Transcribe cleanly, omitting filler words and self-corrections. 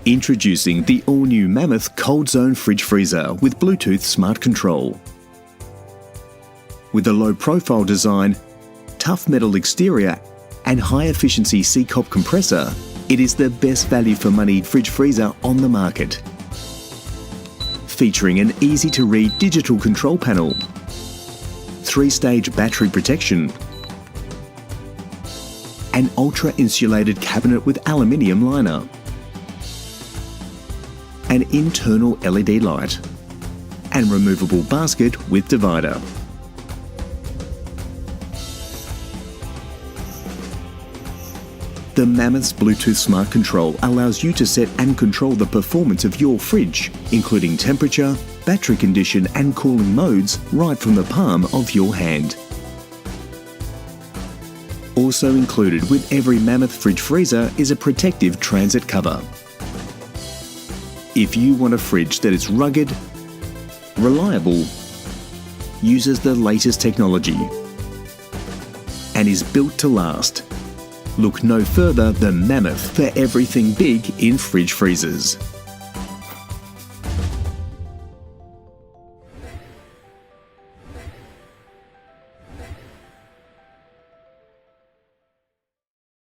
Introducing the all-new Mammoth Cold Zone Fridge Freezer with Bluetooth Smart Control. With a low-profile design, tough metal exterior and high-efficiency C-Cop compressor, it is the best value for money fridge freezer on the market. Featuring an easy-to-read digital control panel, 3-stage battery protection, an ultra-insulated cabinet with aluminium liner, an internal LED light, and removable basket with divider. The Mammoth's Bluetooth Smart Control allows you to set and control the performance of your fridge, including temperature, battery condition and cooling modes right from the palm of your hand. Also included with every Mammoth fridge freezer is a protective transit cover. If you want a fridge that is rugged, reliable, uses the latest technology, and is built to last, look no further than Mammoth for everything big in fridge freezers.